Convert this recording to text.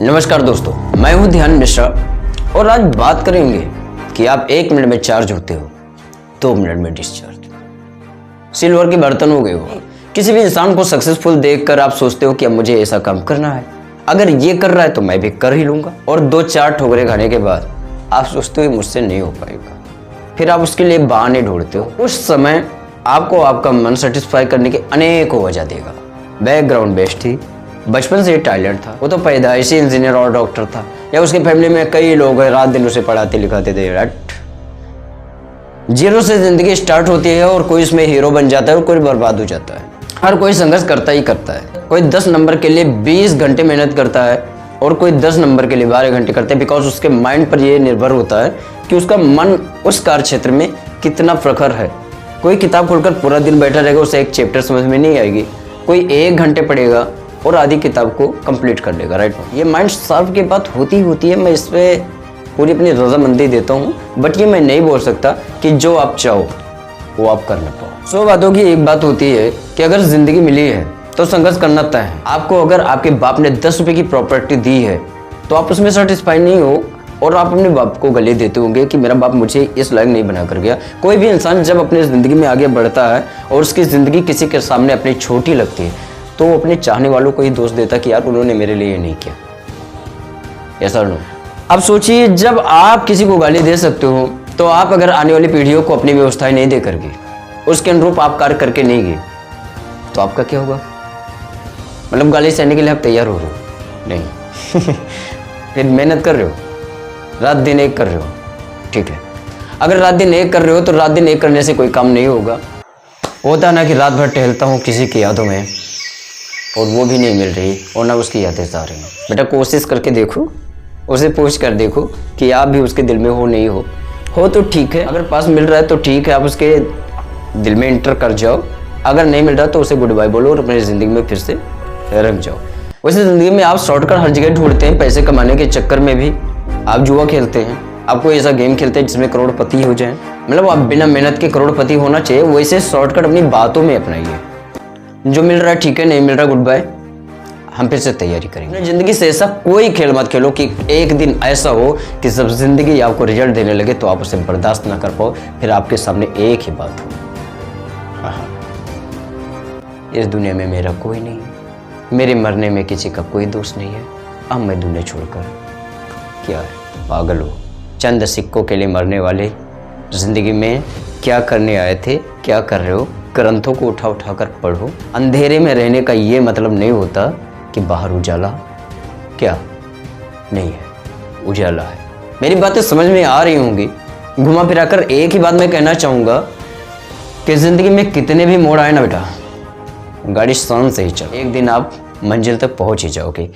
नमस्कार दोस्तों, मैं हूं ध्यान मिश्रा और आज बात करेंगे कि आप 1 मिनट में चार्ज होते हो, 2 मिनट में डिस्चार्ज। सिल्वर के बर्तन हो गए हो। किसी भी इंसान को सक्सेसफुल देखकर आप सोचते हो कि अब मुझे ऐसा काम करना है, अगर ये कर रहा है तो मैं भी कर ही लूंगा। और 2-4 ठोकरे खाने के बाद आप सोचते हो मुझसे नहीं हो पाएगा, फिर आप उसके लिए बहाने ढूंढते हो। उस समय आपको आपका मन सेटिस्फाई करने की अनेकों वजह देगा। बैकग्राउंड बेस्ट थी, बचपन से टैलेंट था, वो तो पैदाइशी इंजीनियर और डॉक्टर था, या उसके फैमिली में कई लोग रात दिन उसे पढ़ाते लिखाते थे। रट जीरो से जिंदगी स्टार्ट होती है और कोई इसमें हीरो बन जाता है और कोई बर्बाद हो जाता है। हर कोई संघर्ष करता ही करता है। कोई 10 नंबर के लिए 20 घंटे मेहनत करता है और कोई 10 नंबर के लिए 12 घंटे करते हैं, बिकॉज उसके माइंड पर यह निर्भर होता है कि उसका मन उस कार्य क्षेत्र में कितना प्रखर है। कोई किताब खोलकर पूरा दिन बैठा रहेगा, उसे एक चैप्टर समझ में नहीं आएगी। कोई 1 घंटे पढ़ेगा और आधी किताब को कंप्लीट कर लेगा। राइट, ये माइंड शार्प की बात होती है। मैं इस पर पूरी अपनी रजामंदी देता हूँ, बट ये मैं नहीं बोल सकता कि जो आप चाहो वो आप कर ना पाओ। 100 बातों की एक बात होती है कि अगर जिंदगी मिली है तो संघर्ष करना तय है। आपको अगर आपके बाप ने 10 रुपए की प्रॉपर्टी दी है तो आप उसमें सेटिस्फाई नहीं हो और आप अपने बाप को गाली देते होंगे कि मेरा बाप मुझे इस लायक नहीं बना कर गया। कोई भी इंसान जब अपनी ज़िंदगी में आगे बढ़ता है और उसकी ज़िंदगी किसी के सामने अपनी छोटी लगती है तो वो अपने चाहने वालों को ही दोष देता कि यार उन्होंने मेरे लिए नहीं किया। ऐसा नो। अब सोचिए, जब आप किसी को गाली दे सकते हो तो आप अगर आने वाली पीढ़ियों को अपनी व्यवस्थाएं नहीं दे करके उसके अनुरूप आप कार्य करके नहीं गए तो आपका क्या होगा? मतलब गाली सहने के लिए आप तैयार हो रहे हो? नहीं। फिर मेहनत कर रहे हो, रात दिन एक कर रहे हो, ठीक है। अगर रात दिन एक कर रहे हो तो रात दिन एक करने से कोई काम नहीं होगा। होता ना कि रात भर टहलता हूँ किसी की यादों में और वो भी नहीं मिल रही और ना उसकी यादें आ रही हैं। बेटा कोशिश करके देखो, उसे पूछ कर देखो कि आप भी उसके दिल में हो, नहीं हो तो ठीक है। अगर पास मिल रहा है तो ठीक है, आप उसके दिल में इंटर कर जाओ। अगर नहीं मिल रहा तो उसे गुड बाय बोलो और अपनी ज़िंदगी में फिर से रख जाओ। वैसे ज़िंदगी में आप शॉर्टकट हर जगह ढूंढते हैं। पैसे कमाने के चक्कर में भी आप जुआ खेलते हैं, आप कोई ऐसा गेम खेलते हैं जिसमें करोड़पति हो जाए। मतलब आप बिना मेहनत के करोड़पति होना चाहिए, वैसे शॉर्टकट अपनी बातों में अपनाइए। जो मिल रहा है ठीक है, नहीं मिल रहा गुड बाय, हम फिर से तैयारी करेंगे। जिंदगी से ऐसा कोई खेल मत खेलो कि एक दिन ऐसा हो कि जब जिंदगी आपको रिजल्ट देने लगे तो आप उसे बर्दाश्त ना कर पाओ, फिर आपके सामने एक ही बात हो, इस दुनिया में मेरा कोई नहीं है, मेरे मरने में किसी का कोई दोष नहीं है, अब मैं दुनिया छोड़कर क्या है, पागल हो। चंद सिक्कों के लिए मरने वाले जिंदगी में क्या करने आए थे, क्या कर रहे हो? ग्रंथों को उठा उठा कर पढ़ो। अंधेरे में रहने का ये मतलब नहीं होता कि बाहर उजाला क्या नहीं है, उजाला है। मेरी बातें समझ में आ रही होंगी। घुमा फिरा कर एक ही बात मैं कहना चाहूँगा कि ज़िंदगी में कितने भी मोड़ आए ना बेटा, गाड़ी शान से ही चलो, एक दिन आप मंजिल तक पहुँच ही जाओगे।